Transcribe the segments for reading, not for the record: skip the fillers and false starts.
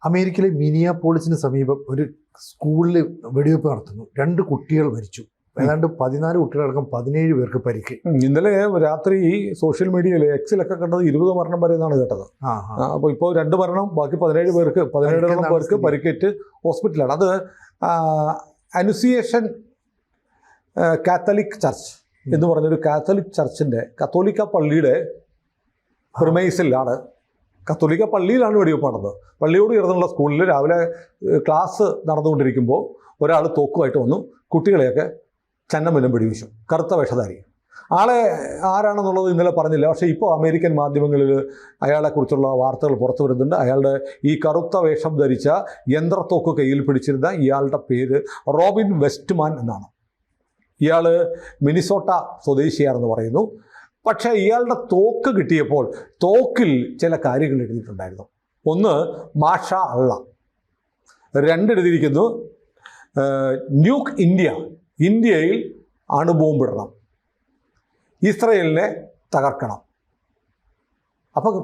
അമേരിക്കയിലെ മിനിയാപോളിസിന് സമീപം ഒരു സ്കൂളിൽ വെടിവെപ്പ് നടത്തുന്നു. 2 കുട്ടികൾ മരിച്ചു. ഏതാണ്ട് 14 കുട്ടികളടക്കം 17 പേർക്ക് പരിക്ക്. ഇന്നലെ രാത്രി സോഷ്യൽ മീഡിയയിൽ എക്സിലൊക്കെ കണ്ടത് 20 മരണം വരെ എന്നാണ് കേട്ടത്. അപ്പോൾ ഇപ്പോൾ 2 മരണം, ബാക്കി 17 പേർക്ക് പരിക്കേറ്റ് ഹോസ്പിറ്റലാണ്. അത് അനുസിയേഷൻ കാത്തലിക് ചർച്ച് എന്ന് പറഞ്ഞൊരു കാത്തലിക് ചർച്ചിൻ്റെ കത്തോലിക്ക പള്ളിയുടെ പ്രിമൈസിലാണ്, കത്തോലിക്ക പള്ളിയിലാണ് വെടിവെപ്പ് നടന്നത്. പള്ളിയോട് ചേർന്നുള്ള സ്കൂളിൽ രാവിലെ ക്ലാസ് നടന്നുകൊണ്ടിരിക്കുമ്പോൾ ഒരാൾ തോക്കുമായിട്ട് വന്നു, കുട്ടികളെയൊക്കെ ചന്നമനം വെടിവെച്ചു. കറുത്ത വേഷധാരി. ആളെ ആരാണെന്നുള്ളത് ഇന്നലെ പറഞ്ഞില്ല. പക്ഷേ ഇപ്പോൾ അമേരിക്കൻ മാധ്യമങ്ങളിൽ അയാളെക്കുറിച്ചുള്ള വാർത്തകൾ പുറത്തു വരുന്നുണ്ട്. അയാളുടെ ഈ കറുത്ത വേഷം ധരിച്ച യന്ത്രത്തോക്ക് കയ്യിൽ പിടിച്ചിരുന്ന ഇയാളുടെ പേര് റോബിൻ വെസ്റ്റ്മാൻ എന്നാണ്. ഇയാൾ മിനിസോട്ട സ്വദേശിയാണെന്ന് പറയുന്നു. പക്ഷേ ഇയാളുടെ തോക്ക് കിട്ടിയപ്പോൾ തോക്കിൽ ചില കാര്യങ്ങൾ എഴുതിയിട്ടുണ്ടായിരുന്നു. ഒന്ന്, മാഷ അള്ള. 2 എഴുതിയിരിക്കുന്നു, ന്യൂക്ക് ഇന്ത്യ, ഇന്ത്യയിൽ അണുബോംബിടണം, ഇസ്രയേലിനെ തകർക്കണം. അപ്പം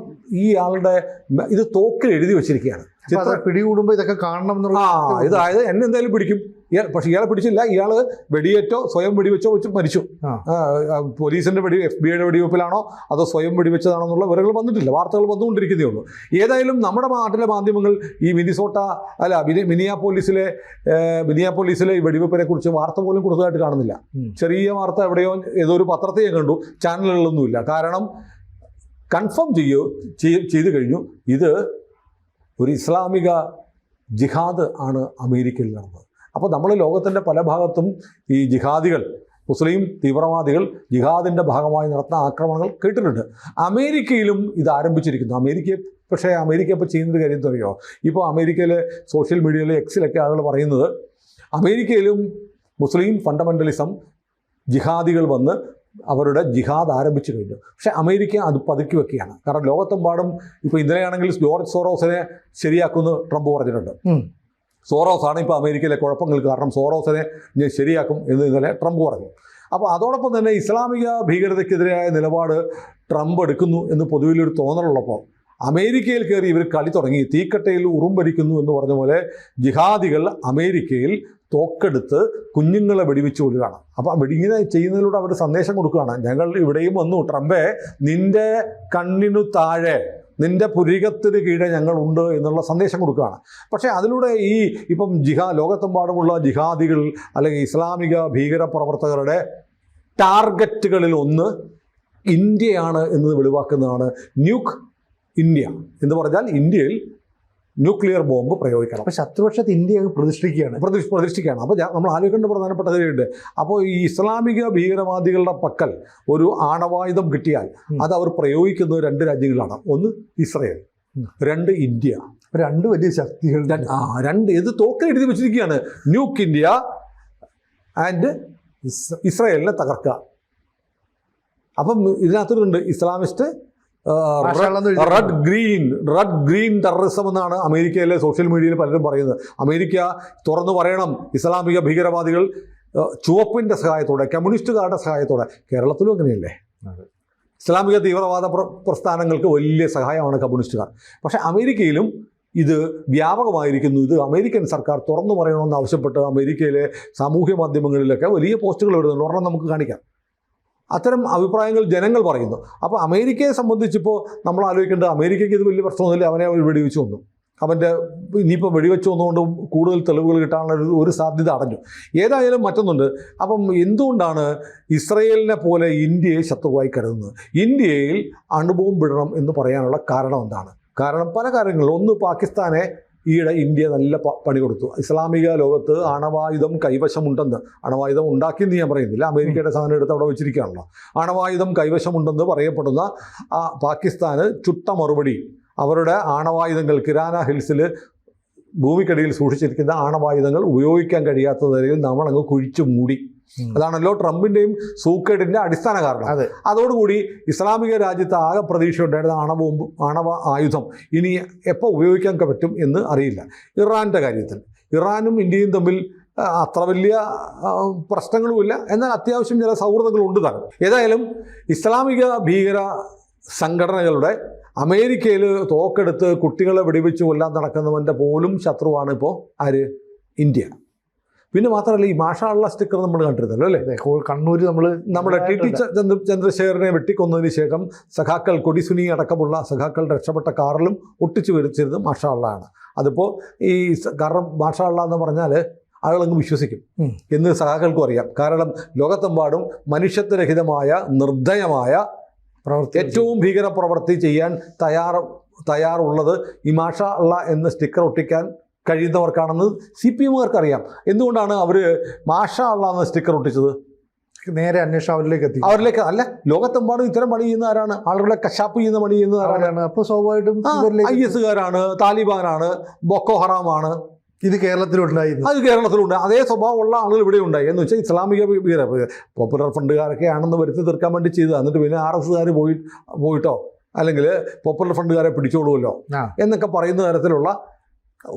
ഈ ആളുടെ ഇത് തോക്കിൽ എഴുതി വെച്ചിരിക്കുകയാണ്. പിടികൂടുമ്പോൾ ഇതൊക്കെ കാണണം എന്നുള്ള ഇതായത് എന്നെ എന്തായാലും പിടിക്കും. പക്ഷെ ഇയാളെ പിടിച്ചില്ല. ഇയാൾ വെടിയേറ്റോ സ്വയം വെടിവെച്ചോ വെച്ച് മരിച്ചു. പോലീസിൻ്റെ FBI വെടിവെപ്പിലാണോ അതോ സ്വയം വെടിവെച്ചതാണോ എന്നുള്ള വിവരങ്ങൾ വന്നിട്ടില്ല. വാർത്തകൾ വന്നുകൊണ്ടിരിക്കുന്നേ ഉള്ളൂ. ഏതായാലും നമ്മുടെ നാട്ടിലെ മാധ്യമങ്ങൾ ഈ മിനിയാപോളിസിലെ ഈ വെടിവെപ്പിനെ കുറിച്ച് വാർത്ത പോലും കൊടുത്തതായിട്ട് കാണുന്നില്ല. ചെറിയ വാർത്ത എവിടെയോ ഏതോ ഒരു പത്രത്തെ ഞാൻ കണ്ടു, ചാനലുകളിലൊന്നുമില്ല. കാരണം കൺഫേം ചെയ്തു കഴിഞ്ഞു, ഇത് ഒരു ഇസ്ലാമിക ജിഹാദ് ആണ് അമേരിക്കയിൽ നടന്നത്. അപ്പോൾ നമ്മൾ ലോകത്തിൻ്റെ പല ഭാഗത്തും ഈ ജിഹാദികൾ, മുസ്ലിം തീവ്രവാദികൾ ജിഹാദിൻ്റെ ഭാഗമായി നടത്തുന്ന ആക്രമണങ്ങൾ കേട്ടിട്ടുണ്ട്. അമേരിക്കയിലും ഇത് ആരംഭിച്ചിരിക്കുന്നു. പക്ഷേ അമേരിക്ക ഇപ്പോൾ ചെയ്യുന്നൊരു കാര്യം അറിയോ? ഇപ്പോൾ അമേരിക്കയിലെ സോഷ്യൽ മീഡിയയിലെ എക്സിലൊക്കെ ആളുകൾ പറയുന്നത് അമേരിക്കയിലും മുസ്ലിം ഫണ്ടമെൻ്റലിസം ജിഹാദികൾ വന്ന് അവരുടെ ജിഹാദ് ആരംഭിച്ചു കഴിഞ്ഞു. പക്ഷേ അമേരിക്ക അത് പതുക്കി വെക്കുകയാണ്. കാരണം ലോകത്തെമ്പാടും ഇപ്പോൾ ഇന്നലെയാണെങ്കിൽ ജോർജ് സോറോസിനെ ശരിയാക്കുമെന്ന് ട്രംപ് പറഞ്ഞിട്ടുണ്ട്. സോറോസാണ് ഇപ്പോൾ അമേരിക്കയിലെ കുഴപ്പങ്ങൾക്ക് കാരണം, സോറോസിനെ ശരിയാക്കും എന്ന് ഇന്നലെ ട്രംപ് പറഞ്ഞു. അപ്പോൾ അതോടൊപ്പം തന്നെ ഇസ്ലാമിക ഭീകരതയ്ക്കെതിരായ നിലപാട് ട്രംപ് എടുക്കുന്നു എന്ന് പൊതുവിലൊരു തോന്നലുള്ളപ്പോൾ അമേരിക്കയിൽ കയറി ഇവർ കളി തുടങ്ങി. തീക്കട്ടയിൽ ഉറുമ്പരിക്കുന്നു എന്ന് പറഞ്ഞ പോലെ ജിഹാദികൾ അമേരിക്കയിൽ തോക്കെടുത്ത് കുഞ്ഞുങ്ങളെ വെടിവെച്ച് കൊല്ലുകയാണ്. അപ്പോൾ ഇങ്ങനെ ചെയ്യുന്നതിലൂടെ അവർ സന്ദേശം കൊടുക്കുകയാണ്, ഞങ്ങൾ ഇവിടെയും വന്നു, ട്രംപേ നിൻ്റെ കണ്ണിനു താഴെ, നിൻ്റെ പുരികത്തിന് കീഴെ ഞങ്ങളുണ്ട് എന്നുള്ള സന്ദേശം കൊടുക്കുകയാണ്. പക്ഷേ അതിലൂടെ ഇപ്പം ലോകത്തെമ്പാടുമുള്ള ജിഹാദികൾ അല്ലെങ്കിൽ ഇസ്ലാമിക ഭീകര പ്രവർത്തകരുടെ ടാർഗറ്റുകളിൽ ഒന്ന് ഇന്ത്യയാണ് എന്നത് വെളിവാക്കുന്നതാണ്. ന്യൂക്ക് ഇന്ത്യ എന്ന് പറഞ്ഞാൽ ഇന്ത്യയിൽ ന്യൂക്ലിയർ ബോംബ് പ്രയോഗിക്കണം. അപ്പോൾ ശത്രുപക്ഷത്ത് ഇന്ത്യ പ്രതിഷ്ഠിക്കുകയാണ്. അപ്പോൾ നമ്മൾ ആലോചിക്കേണ്ട പ്രധാനപ്പെട്ട കാര്യമുണ്ട്. അപ്പോൾ ഈ ഇസ്ലാമിക ഭീകരവാദികളുടെ പക്കൽ ഒരു ആണവായുധം കിട്ടിയാൽ അത് അവർ പ്രയോഗിക്കുന്നത് 2 രാജ്യങ്ങളാണ്. ഒന്ന് ഇസ്രയേൽ, 2 ഇന്ത്യ. 2 വലിയ ശക്തികൾ. 2 ഇത് തോക്കിൽ എഴുതി വെച്ചിരിക്കുകയാണ്. ന്യൂക്ക് ഇന്ത്യ ആൻഡ് ഇസ്രയേലിനെ തകർക്കുക. അപ്പം ഇതിനകത്തുണ്ട് ഇസ്ലാമിസ്റ്റ് റെഡ് ഗ്രീൻ ടെററിസം എന്നാണ് അമേരിക്കയിലെ സോഷ്യൽ മീഡിയയിൽ പലരും പറയുന്നത്. അമേരിക്ക തുറന്നു പറയണം, ഇസ്ലാമിക ഭീകരവാദികൾ ചുവപ്പിൻ്റെ സഹായത്തോടെ, കമ്മ്യൂണിസ്റ്റുകാരുടെ സഹായത്തോടെ. കേരളത്തിലും അങ്ങനെയല്ലേ? ഇസ്ലാമിക തീവ്രവാദ പ്രസ്ഥാനങ്ങൾക്ക് വലിയ സഹായമാണ് കമ്മ്യൂണിസ്റ്റുകാർ. പക്ഷേ അമേരിക്കയിലും ഇത് വ്യാപകമായിരിക്കുന്നു. ഇത് അമേരിക്കൻ സർക്കാർ തുറന്നു പറയണമെന്ന് ആവശ്യപ്പെട്ട് അമേരിക്കയിലെ സാമൂഹ്യ മാധ്യമങ്ങളിലൊക്കെ വലിയ പോസ്റ്റുകൾ വരുന്നുണ്ട്. ഒരെണ്ണം നമുക്ക് കാണിക്കാം. അത്തരം അഭിപ്രായങ്ങൾ ജനങ്ങൾ പറയുന്നു. അപ്പോൾ അമേരിക്കയെ സംബന്ധിച്ചിപ്പോൾ നമ്മൾ ആലോചിക്കേണ്ടത്, അമേരിക്കയ്ക്ക് ഇത് വലിയ പ്രശ്നമൊന്നുമില്ല, അവനെ വെടിവെച്ച് വന്നു, അവൻ്റെ ഇനിയിപ്പോൾ വെടിവെച്ച് വന്നുകൊണ്ട് കൂടുതൽ തെളിവുകൾ കിട്ടാനുള്ള ഒരു സാധ്യത അടഞ്ഞു. ഏതായാലും മറ്റൊന്നുണ്ട്. അപ്പം എന്തുകൊണ്ടാണ് ഇസ്രയേലിനെ പോലെ ഇന്ത്യയെ ശത്രുവായി കരുതുന്നത്? ഇന്ത്യയിൽ അണുബോംബിടണം എന്ന് പറയാനുള്ള കാരണം എന്താണ്? കാരണം പല കാര്യങ്ങളും. ഒന്ന്, പാകിസ്ഥാനെ ഈയിടെ ഇന്ത്യ നല്ല പണി കൊടുത്തു. ഇസ്ലാമിക ലോകത്ത് ആണവായുധം കൈവശമുണ്ടെന്ന്, ആണവായുധം ഉണ്ടാക്കിയെന്ന് ഞാൻ പറയുന്നില്ല, അമേരിക്കയുടെ സാധനം എടുത്ത് അവിടെ വെച്ചിരിക്കുകയാണല്ലോ. ആണവായുധം കൈവശമുണ്ടെന്ന് പറയപ്പെടുന്ന പാകിസ്ഥാന് ചുട്ട മറുപടി. അവരുടെ ആണവായുധങ്ങൾ കിരാന ഹിൽസിൽ ഭൂമിക്കടിയിൽ സൂക്ഷിച്ചിരിക്കുന്ന ആണവായുധങ്ങൾ ഉപയോഗിക്കാൻ കഴിയാത്ത നിലയിൽ നമ്മളങ്ങ് കുഴിച്ചു മൂടി. അതാണല്ലോ ട്രംപിൻ്റെയും സൂക്കേടിൻ്റെ അടിസ്ഥാന കാരണം. അതോടുകൂടി ഇസ്ലാമിക രാജ്യത്ത് ആകെ പ്രതീക്ഷ ഉണ്ടായിരുന്ന ആണവ ആയുധം ഇനി എപ്പോൾ ഉപയോഗിക്കാൻ പറ്റും എന്ന് അറിയില്ല. ഇറാൻ്റെ കാര്യത്തിൽ ഇറാനും ഇന്ത്യയും തമ്മിൽ അത്ര വലിയ പ്രശ്നങ്ങളുമില്ല, എന്നാൽ അത്യാവശ്യം ചില സൗഹൃദങ്ങളുണ്ട് താനും. ഏതായാലും ഇസ്ലാമിക ഭീകര സംഘടനകളുടെ അമേരിക്കയിൽ തോക്കെടുത്ത് കുട്ടികളെ വെടിവെച്ച് കൊല്ലാൻ നടക്കുന്നവൻ്റെ പോലും ശത്രുവാണ് ഇപ്പോൾ ആര്? ഇന്ത്യ. പിന്നെ മാത്രമല്ല ഈ മാഷാ അള്ളാ സ്റ്റിക്കർ നമ്മൾ കണ്ടിരുന്നല്ലോ അല്ലേ? കണ്ണൂർ നമ്മുടെ ടി ചന്ദ്രശേഖരനെ വെട്ടിക്കൊന്നതിന് ശേഷം സഖാക്കൾ കൊടിസുനി അടക്കമുള്ള സഖാക്കളുടെ രക്ഷപ്പെട്ട കാറിലും ഒട്ടിച്ചു വരച്ചിരുന്നത് മാഷാ അള്ളാ ആണ്. അതിപ്പോൾ ഈ കാരണം മാഷാ അള്ളാ എന്ന് പറഞ്ഞാൽ ആളുകളങ്ങ് വിശ്വസിക്കും എന്ന് സഖാക്കൾക്കും അറിയാം. കാരണം ലോകത്തെമ്പാടും മനുഷ്യത്വരഹിതമായ നിർദ്ദയമായ ഏറ്റവും ഭീകര പ്രവൃത്തി ചെയ്യാൻ തയ്യാറുള്ളത് ഈ മാഷാ അള്ളാ എന്ന സ്റ്റിക്കർ ഒട്ടിക്കാൻ കഴിയുന്നവർക്കാണെന്ന് CPM-കാർക്ക് അറിയാം. എന്തുകൊണ്ടാണ് അവർ മാഷാ അള്ളാ എന്ന സ്റ്റിക്കർ ഒട്ടിച്ചത്? നേരെ അന്വേഷണം അവരിലേക്ക് അല്ല, ലോകത്തെമ്പാടും ഇത്തരം പണി ചെയ്യുന്ന ആരാണ്? ആളുകളെ കശാപ്പ് ചെയ്യുന്ന പണി ചെയ്യുന്നത് ആരാണ്? അപ്പോൾ സ്വാഭാവികമായിട്ടും IS-കാരാണ്, താലിബാനാണ്, ബൊക്കോ ഹറാമാണ്. ഇത് കേരളത്തിലുണ്ടായിരുന്നു. അത് കേരളത്തിലുണ്ട്. അതേ സ്വഭാവമുള്ള ആളുകൾ ഇവിടെ ഉണ്ടായി. എന്ന് വെച്ചാൽ ഇസ്ലാമിക പോപ്പുലർ ഫണ്ടുകാരൊക്കെ ആണെന്ന് വരുത്തി തീർക്കാൻ വേണ്ടി ചെയ്തത്. എന്നിട്ട് പിന്നെ RS-കാർ പോയിട്ടോ അല്ലെങ്കിൽ പോപ്പുലർ ഫണ്ടുകാരെ പിടിച്ചോളുമല്ലോ എന്നൊക്കെ പറയുന്ന തരത്തിലുള്ള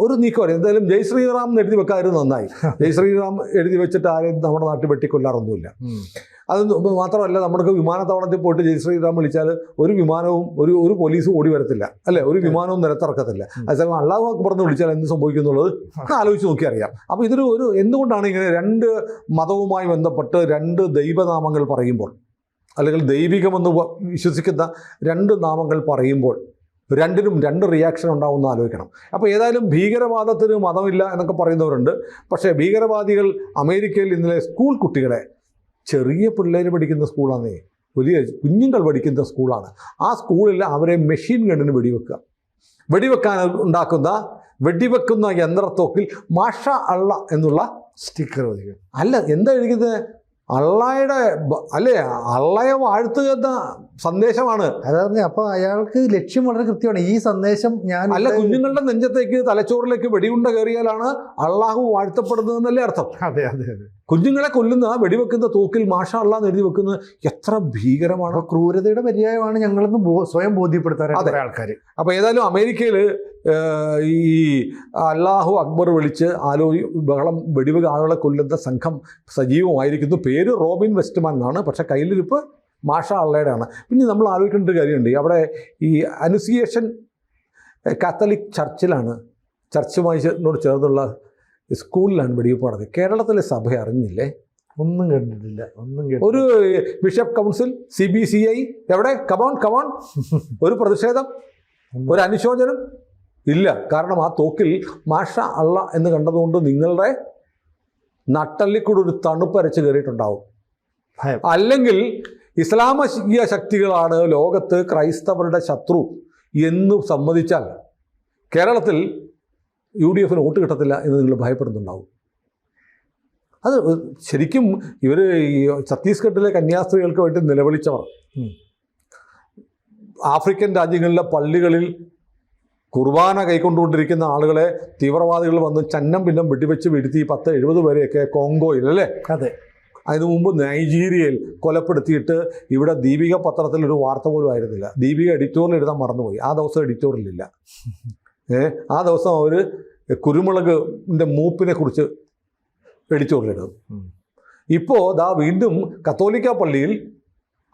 ഒരു നീക്കം. എന്തായാലും ജയ് ശ്രീറാം എന്ന് എഴുതി വെക്കാതിരുന്നു നന്നായി. ജയ് ശ്രീറാം എഴുതി വെച്ചിട്ട് ആരെയും നമ്മുടെ നാട്ടിൽ വെട്ടിക്കൊല്ലാറൊന്നുമില്ല. അത് മാത്രമല്ല, നമുക്ക് വിമാനത്താവളത്തിൽ പോയിട്ട് ജയ് ശ്രീറാം വിളിച്ചാൽ ഒരു വിമാനവും ഒരു പോലീസും ഓടി വരത്തില്ല അല്ലേ? ഒരു വിമാനവും നിലത്തിറക്കത്തില്ല. അതേസമയം അള്ളാഹു അക്ബർ എന്ന് വിളിച്ചാൽ എന്ത് സംഭവിക്കുന്നുള്ളത് ആലോചിച്ച് നോക്കി അറിയാം. അപ്പോൾ ഇതൊരു എന്തുകൊണ്ടാണ് ഇങ്ങനെ രണ്ട് മതവുമായി ബന്ധപ്പെട്ട് രണ്ട് ദൈവനാമങ്ങൾ പറയുമ്പോൾ, അല്ലെങ്കിൽ ദൈവികമെന്ന് വിശ്വസിക്കുന്ന രണ്ട് നാമങ്ങൾ പറയുമ്പോൾ രണ്ടിനും രണ്ട് റിയാക്ഷൻ ഉണ്ടാവുമെന്ന് ആലോചിക്കണം. അപ്പോൾ ഏതായാലും ഭീകരവാദത്തിന് മതമില്ല എന്നൊക്കെ പറയുന്നവരുണ്ട്. പക്ഷേ ഭീകരവാദികൾ അമേരിക്കയിൽ ഇന്നലെ സ്കൂൾ കുട്ടികളെ, ചെറിയ പിള്ളേർ പഠിക്കുന്ന സ്കൂളാണേ, വലിയ കുഞ്ഞുങ്ങൾ പഠിക്കുന്ന സ്കൂളാണ്, ആ സ്കൂളിൽ അവരെ മെഷീൻ ഗണ്ണിന് വെടിവെക്കാൻ ഉണ്ടാക്കുന്ന വെടിവെക്കുന്ന യന്ത്രത്തോക്കിൽ മാഷാ അള്ളാ എന്നുള്ള സ്റ്റിക്കർ അല്ല, എന്താ എഴുതിക്കുന്നത്? അള്ളയെ വാഴ്ത്തുക എന്ന സന്ദേശമാണ്. അതാണ്. അപ്പോൾ അയാൾക്ക് ലക്ഷ്യം വളരെ കൃത്യമാണ്. ഈ സന്ദേശം അല്ല, കുഞ്ഞുങ്ങളുടെ നെഞ്ചത്തേക്ക് തലച്ചോറിലേക്ക് വെടിയുണ്ട കയറിയാലാണ് അള്ളാഹു വാഴ്ത്തപ്പെടുന്നതെന്നല്ലേ അർത്ഥം? അതെ അതെ അതെ. കുഞ്ഞുങ്ങളെ കൊല്ലുന്ന വെടിവെക്കുന്ന തോക്കിൽ മാഷാ അള്ളാ എന്ന് എഴുതി വെക്കുന്നത് എത്ര ഭീകരമാണ്. ക്രൂരതയുടെ പര്യായമാണ് ഞങ്ങളെന്ന് സ്വയം ബോധ്യപ്പെടുത്താൻ ആൾക്കാർ. അപ്പോൾ ഏതായാലും അമേരിക്കയിൽ ഈ അല്ലാഹു അക്ബർ വിളിച്ച് ബഹളം ആളുകളെ കൊല്ലുന്ന സംഘം സജീവമായിരിക്കുന്നു. പേര് റോബിൻ വെസ്റ്റ്മാൻ എന്നാണ്, പക്ഷേ കയ്യിലിരിപ്പ് മാഷാ അള്ളയുടെ ആണ്. പിന്നെ നമ്മൾ ആലോചിക്കേണ്ട ഒരു കാര്യമുണ്ട്. അവിടെ ഈ അനുസിയേഷൻ കാത്തലിക് ചർച്ചുമായി ചേർന്നുള്ള സ്കൂളിലാണ് വെടിവെപ്പ് നടന്നത്. കേരളത്തിലെ സഭ അറിഞ്ഞില്ലേ? ഒന്നും കണ്ടിട്ടില്ല. ഒരു ബിഷപ്പ് കൗൺസിൽ, CBCI എവിടെ? കമോൺ ഒരു പ്രതിഷേധം, ഒരു അനുശോചനം ഇല്ല. കാരണം ആ തോക്കിൽ മാഷാ അള്ളാ എന്ന് കണ്ടതുകൊണ്ട് നിങ്ങളുടെ നട്ടല്ലിക്കൂടെ ഒരു തണുപ്പരച്ച് കയറിയിട്ടുണ്ടാവും. അല്ലെങ്കിൽ ഇസ്ലാമിക ശക്തികളാണ് ലോകത്ത് ക്രൈസ്തവരുടെ ശത്രു എന്ന് സമ്മതിച്ചാൽ കേരളത്തിൽ UDF-ന് വോട്ട് കിട്ടത്തില്ല എന്ന് നിങ്ങൾ ഭയപ്പെടുന്നുണ്ടാവും. അത് ശരിക്കും ഇവർ ഈ ഛത്തീസ്ഗഡിലെ കന്യാസ്ത്രീകൾക്ക് വേണ്ടി നിലവിളിച്ചവർ, ആഫ്രിക്കൻ രാജ്യങ്ങളിലെ പള്ളികളിൽ കുർബാന കൈക്കൊണ്ടുകൊണ്ടിരിക്കുന്ന ആളുകളെ തീവ്രവാദികൾ വന്ന് ചന്നം പിന്നം വെടിവെച്ച് വീഴ്ത്തി 10-70 പേരെയൊക്കെ കോങ്കോയിൽ അല്ലേ? അതെ. അതിനു മുമ്പ് നൈജീരിയയിൽ കൊലപ്പെടുത്തിയിട്ട് ഇവിടെ ദീപിക പത്രത്തിൽ ഒരു വാർത്ത പോലും ആയിരുന്നില്ല. ദീപിക എഡിറ്റോറിയൽ എഴുതാൻ മറന്നുപോയി. ആ ദിവസം എഡിറ്റോറിയലില്ല. ആ ദിവസം അവർ കുരുമുളകിൻ്റെ മൂപ്പിനെ കുറിച്ച് എഡിറ്റോറിയൽ എഴുതും. ഇപ്പോൾ വീണ്ടും കത്തോലിക്ക പള്ളിയിൽ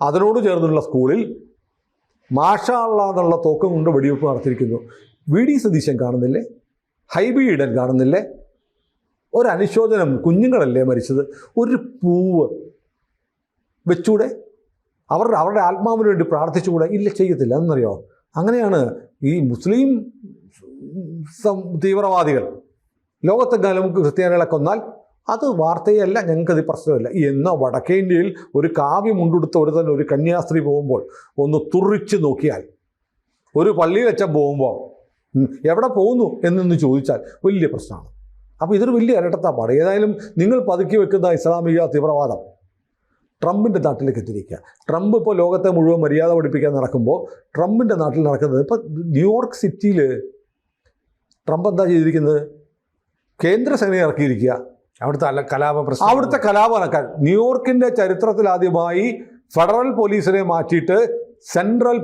അതിനോട് ചേർന്നുള്ള സ്കൂളിൽ മാഷാ അള്ളാ എന്നുള്ള തോക്കം കൊണ്ട് വെടിവെപ്പ് നടത്തിയിരിക്കുന്നു. VD സതീശൻ കാണുന്നില്ലേ? ഹൈബി ഈഡൻ കാണുന്നില്ലേ? ഒരു അനുശോചനം, കുഞ്ഞുങ്ങളല്ലേ മരിച്ചത്, ഒരു പൂവ് വെച്ചൂടെ? അവരുടെ ആത്മാവിന് വേണ്ടി പ്രാർത്ഥിച്ചുകൂടെ? ഇല്ല, ചെയ്യത്തില്ല. എന്നറിയോ? അങ്ങനെയാണ് ഈ മുസ്ലിം തീവ്രവാദികൾ ലോകത്തെങ്ങാനും ക്രിസ്ത്യാനികളെ കൊന്നാൽ അത് വാർത്തയല്ല, ഞങ്ങൾക്കത് പ്രശ്നമില്ല. എന്നാൽ വടക്കേ ഇന്ത്യയിൽ ഒരു കാവ്യം മുണ്ടെടുത്ത ഒരു കന്യാസ്ത്രീ പോകുമ്പോൾ ഒന്ന് തുറിച്ച് നോക്കിയാൽ, ഒരു പള്ളിയിലച്ചൻ പോകുമ്പോൾ എവിടെ പോകുന്നു എന്നൊന്ന് ചോദിച്ചാൽ വലിയ പ്രശ്നമാണ്. അപ്പോൾ ഇതൊരു വലിയ ഇരട്ടത്താപ്പാട്. ഏതായാലും നിങ്ങൾ പതുക്കി വെക്കുന്ന ഇസ്ലാമിക തീവ്രവാദം ട്രംപിൻ്റെ നാട്ടിലേക്ക് എത്തിയിരിക്കുക. ട്രംപ് ഇപ്പോൾ ലോകത്തെ മുഴുവൻ മര്യാദ പഠിപ്പിക്കാൻ നടക്കുമ്പോൾ ട്രംപിൻ്റെ നാട്ടിൽ നടക്കുന്നത്, ഇപ്പോൾ ന്യൂയോർക്ക് സിറ്റിയിൽ ട്രംപ് എന്താ ചെയ്തിരിക്കുന്നത്? കേന്ദ്രസേനയെ ഇറക്കിയിരിക്കുക. അവിടുത്തെ കലാപനക്കാൻ ന്യൂയോർക്കിൻ്റെ ചരിത്രത്തിൽ ആദ്യമായി ഫെഡറൽ പോലീസിനെ മാറ്റിയിട്ട് സെൻട്രൽ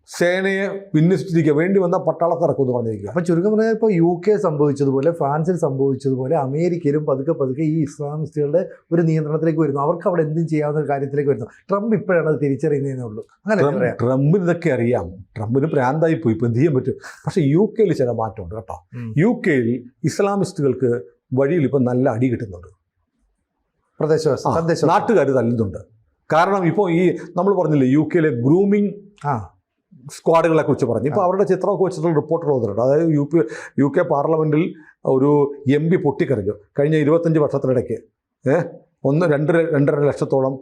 സേനയെ വിന്യസിച്ചിരിക്കുക, വേണ്ടി വന്ന പട്ടാളത്തെ ഇറക്കുമെന്ന് പറഞ്ഞിരിക്കുക. അപ്പം ചുരുക്കം പറഞ്ഞാൽ ഇപ്പോൾ UK സംഭവിച്ചതുപോലെ ഫ്രാൻസിൽ സംഭവിച്ചതുപോലെ അമേരിക്കയിലും പതുക്കെ ഈ ഇസ്ലാമിസ്റ്റുകളുടെ ഒരു നിയന്ത്രണത്തിലേക്ക് വരുന്നു. അവർക്ക് അവിടെ എന്തും ചെയ്യാവുന്ന ഒരു കാര്യത്തിലേക്ക് വരുന്നു. ട്രംപ് ഇപ്പോഴാണ് അത് തിരിച്ചറിയുന്നതേ ഉള്ളൂ. അങ്ങനെ ട്രംപിന് ഇതൊക്കെ അറിയാം. ട്രംപിന് പ്രാന്തായി പോയി, ഇപ്പം എന്ത് ചെയ്യാൻ പറ്റും? പക്ഷേ UK ചില മാറ്റമുണ്ട് കേട്ടോ. UK ഇസ്ലാമിസ്റ്റുകൾക്ക് വഴിയിൽ ഇപ്പം നല്ല അടി കിട്ടുന്നുണ്ട്. പ്രദേശവാസി നാട്ടുകാർ തല്ലുന്നുണ്ട്. കാരണം ഇപ്പോൾ ഈ നമ്മൾ പറഞ്ഞില്ലേ UK ഗ്രൂമിങ് സ്ക്വാഡുകളെ കുറിച്ച് പറഞ്ഞു. ഇപ്പോൾ അവരുടെ ചിത്രമൊക്കെ വെച്ചിട്ടുള്ള റിപ്പോർട്ടുകൾ വന്നിട്ടുണ്ട്. അതായത് UK പാർലമെൻറ്റിൽ ഒരു MP പൊട്ടിക്കരഞ്ഞു. കഴിഞ്ഞ 25 വർഷത്തിനിടയ്ക്ക് 1-2.5 ലക്ഷത്തോളം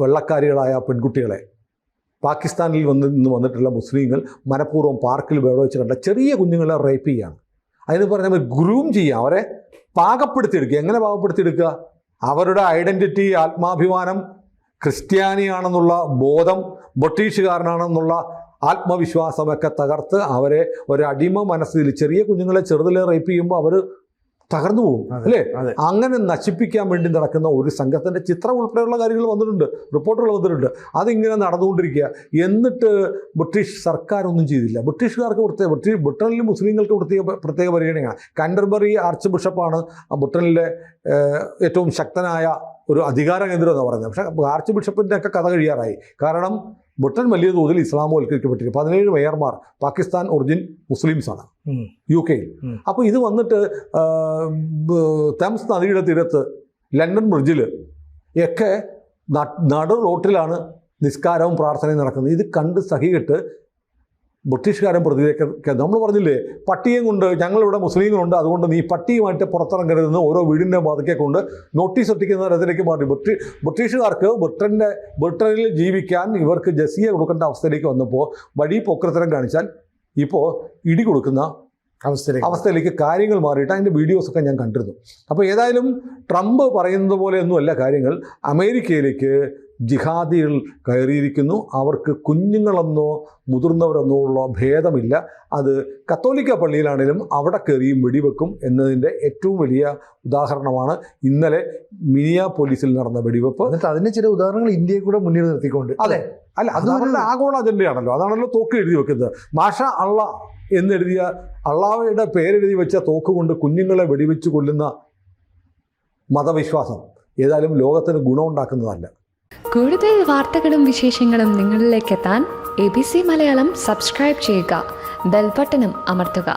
വെള്ളക്കാരികളായ പെൺകുട്ടികളെ പാകിസ്ഥാനിൽ വന്നിട്ടുള്ള മുസ്ലിങ്ങൾ മനഃപൂർവ്വം പാർക്കിൽ വെച്ച് കണ്ട ചെറിയ കുഞ്ഞുങ്ങളെ റേപ്പ് ചെയ്യുകയാണ്. അതിന് പറഞ്ഞാൽ ഗ്രൂം ചെയ്യുക, അവരെ പാകപ്പെടുത്തിയെടുക്കുക. എങ്ങനെ പാകപ്പെടുത്തിയെടുക്കുക? അവരുടെ ഐഡൻറ്റിറ്റി, ആത്മാഭിമാനം, ക്രിസ്ത്യാനിയാണെന്നുള്ള ബോധം, ബ്രിട്ടീഷുകാരനാണെന്നുള്ള ആത്മവിശ്വാസമൊക്കെ തകർത്ത് അവരെ ഒരടിമ മനസ്സിൽ, ചെറിയ കുഞ്ഞുങ്ങളെ ചെറുതിലെ റേപ്പ് ചെയ്യുമ്പോൾ അവർ തകർന്നു പോകും അല്ലേ? അങ്ങനെ നശിപ്പിക്കാൻ വേണ്ടി നടക്കുന്ന ഒരു സംഘത്തിൻ്റെ ചിത്രം ഉൾപ്പെടെയുള്ള കാര്യങ്ങൾ വന്നിട്ടുണ്ട്, റിപ്പോർട്ടുകൾ വന്നിട്ടുണ്ട്. അതിങ്ങനെ നടന്നുകൊണ്ടിരിക്കുക. എന്നിട്ട് ബ്രിട്ടീഷ് സർക്കാർ ഒന്നും ചെയ്തില്ല. ബ്രിട്ടീഷുകാർക്ക് ബ്രിട്ടനിൽ മുസ്ലിങ്ങൾക്ക് പ്രത്യേക പരിഗണനയാണ്. കാൻറ്റർബറി ആർച്ച് ബിഷപ്പാണ് ബ്രിട്ടനിലെ ഏറ്റവും ശക്തനായ ഒരു അധികാര കേന്ദ്രം എന്ന് പറയുന്നത്. പക്ഷേ ആർച്ച് ബിഷപ്പിൻ്റെ ഒക്കെ കഥ കഴിയാറായി. കാരണം ബ്രിട്ടൻ വലിയ തോതിൽ ഇസ്ലാമവൽക്കരിക്കപ്പെട്ടിരിക്കും. 17 മേയർമാർ പാകിസ്ഥാൻ ഒറിജിൻ മുസ്ലിംസാണ് UK. അപ്പോൾ ഇത് വന്നിട്ട് തംസ് നദിയുടെ തീരത്ത് ലണ്ടൻ ബ്രിഡ്ജിൽ ഒക്കെ നടു റോട്ടിലാണ് നിസ്കാരവും പ്രാർത്ഥനയും നടക്കുന്നത്. ഇത് കണ്ട് സഹികെട്ട് ബ്രിട്ടീഷുകാരൻ പ്രതികരിക്കുക. നമ്മൾ പറഞ്ഞില്ലേ, പട്ടിയും കൊണ്ട് ഞങ്ങളിവിടെ മുസ്ലിങ്ങളുണ്ട്, അതുകൊണ്ട് നീ പട്ടിയുമായിട്ട് പുറത്തിറങ്ങരുതെന്ന് ഓരോ വീടിൻ്റെ വാതിക്കെ കൊണ്ട് നോട്ടീസ് ഒട്ടിക്കുന്ന തരത്തിലേക്ക് മാറി. ബ്രിട്ടീഷുകാർക്ക് ബ്രിട്ടനിൽ ജീവിക്കാൻ ഇവർക്ക് ജസിയ കൊടുക്കേണ്ട അവസ്ഥയിലേക്ക് വന്നപ്പോൾ വഴി പോക്കരത്തരം കാണിച്ചാൽ ഇപ്പോൾ ഇടി കൊടുക്കുന്ന അവസ്ഥയിലേക്ക് കാര്യങ്ങൾ മാറിയിട്ട് അതിൻ്റെ വീഡിയോസൊക്കെ ഞാൻ കണ്ടിരുന്നു. അപ്പോൾ ഏതായാലും ട്രംപ് പറയുന്നത് പോലെയൊന്നുമല്ല കാര്യങ്ങൾ. അമേരിക്കയിലേക്ക് ജിഹാദികൾ കയറിയിരിക്കുന്നു. അവർക്ക് കുഞ്ഞുങ്ങളെന്നോ മുതിർന്നവരെന്നോ ഉള്ള ഭേദമില്ല. അത് കത്തോലിക്ക പള്ളിയിലാണെങ്കിലും അവിടെ കയറിയും വെടിവെക്കും എന്നതിൻ്റെ ഏറ്റവും വലിയ ഉദാഹരണമാണ് ഇന്നലെ മിനിയാപോലിസിൽ നടന്ന വെടിവെപ്പ്. എന്നിട്ട് അതിന് ചില ഉദാഹരണങ്ങൾ ഇന്ത്യയെ കൂടെ മുന്നിൽ നിർത്തിക്കൊണ്ട്. അതെ, അല്ല, അത് അവരുടെ ആഗോള അജണ്ടയാണല്ലോ. അതാണല്ലോ തോക്ക് എഴുതി വെക്കുന്നത്. മാഷ അള്ള എന്നെഴുതിയ, അള്ളാഹയുടെ പേരെഴുതി വെച്ച തോക്ക് കൊണ്ട് കുഞ്ഞുങ്ങളെ വെടിവെച്ച് കൊല്ലുന്ന മതവിശ്വാസം ഏതായാലും ലോകത്തിന് ഗുണമുണ്ടാക്കുന്നതല്ല. കൂടുതൽ വാർത്തകളും വിശേഷങ്ങളും നിങ്ങളിലേക്ക് എത്താൻ ABC മലയാളം സബ്സ്ക്രൈബ് ചെയ്യുക, ബെൽബട്ടനും അമർത്തുക.